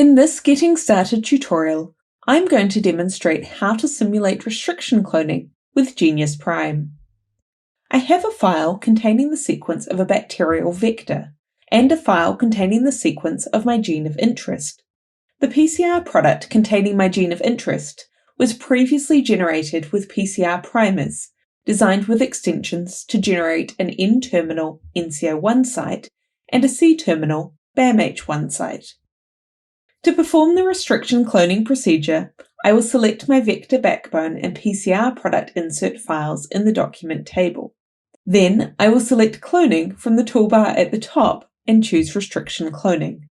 In this Getting Started tutorial, I'm going to demonstrate how to simulate restriction cloning with Genius Prime. I have a file containing the sequence of a bacterial vector, and a file containing the sequence of my gene of interest. The PCR product containing my gene of interest was previously generated with PCR primers, designed with extensions to generate an N-terminal NCO1 site and a C-terminal BAMH1 site. To perform the restriction cloning procedure, I will select my vector backbone and PCR product insert files in the document table. Then I will select cloning from the toolbar at the top and choose restriction cloning.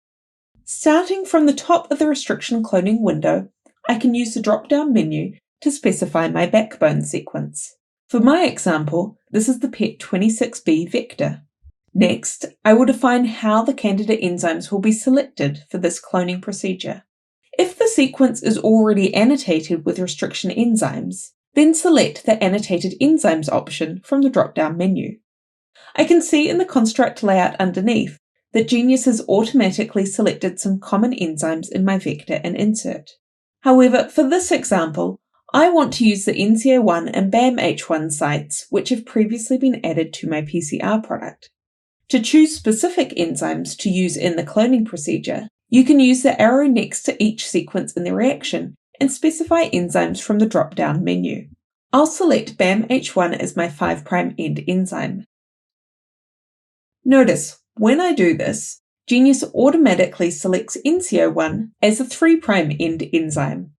Starting from the top of the restriction cloning window, I can use the drop-down menu to specify my backbone sequence. For my example, this is the PET26B vector. Next, I will define how the candidate enzymes will be selected for this cloning procedure. If the sequence is already annotated with restriction enzymes, then select the Annotated Enzymes option from the drop-down menu. I can see in the construct layout underneath that Genius has automatically selected some common enzymes in my vector and insert. However, for this example, I want to use the NCO1 and BAMH1 sites which have previously been added to my PCR product. To choose specific enzymes to use in the cloning procedure, you can use the arrow next to each sequence in the reaction and specify enzymes from the drop-down menu. I'll select BAMH1 as my 5' end enzyme. Notice, when I do this, Genius automatically selects NCO1 as a 3' end enzyme.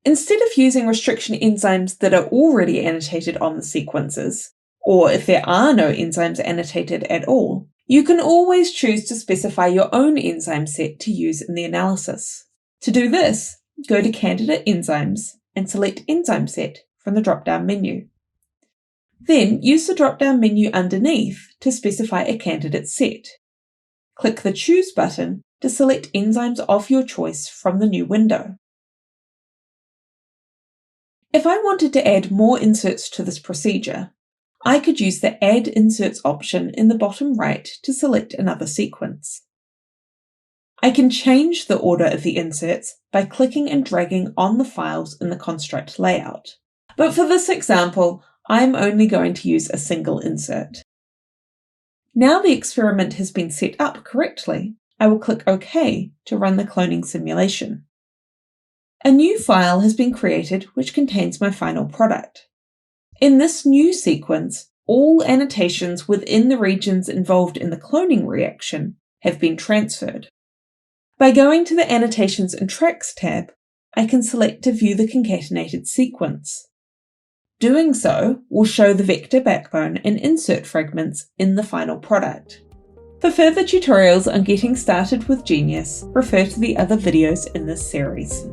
Instead of using restriction enzymes that are already annotated on the sequences, or if there are no enzymes annotated at all, you can always choose to specify your own enzyme set to use in the analysis. To do this, go to Candidate Enzymes and select Enzyme Set from the drop-down menu. Then use the drop-down menu underneath to specify a candidate set. Click the Choose button to select enzymes of your choice from the new window. If I wanted to add more inserts to this procedure, I could use the Add Inserts option in the bottom right to select another sequence. I can change the order of the inserts by clicking and dragging on the files in the construct layout. But for this example, I'm only going to use a single insert. Now the experiment has been set up correctly, I will click OK to run the cloning simulation. A new file has been created which contains my final product. In this new sequence, all annotations within the regions involved in the cloning reaction have been transferred. By going to the Annotations and Tracks tab, I can select to view the concatenated sequence. Doing so will show the vector backbone and insert fragments in the final product. For further tutorials on getting started with Genius, refer to the other videos in this series.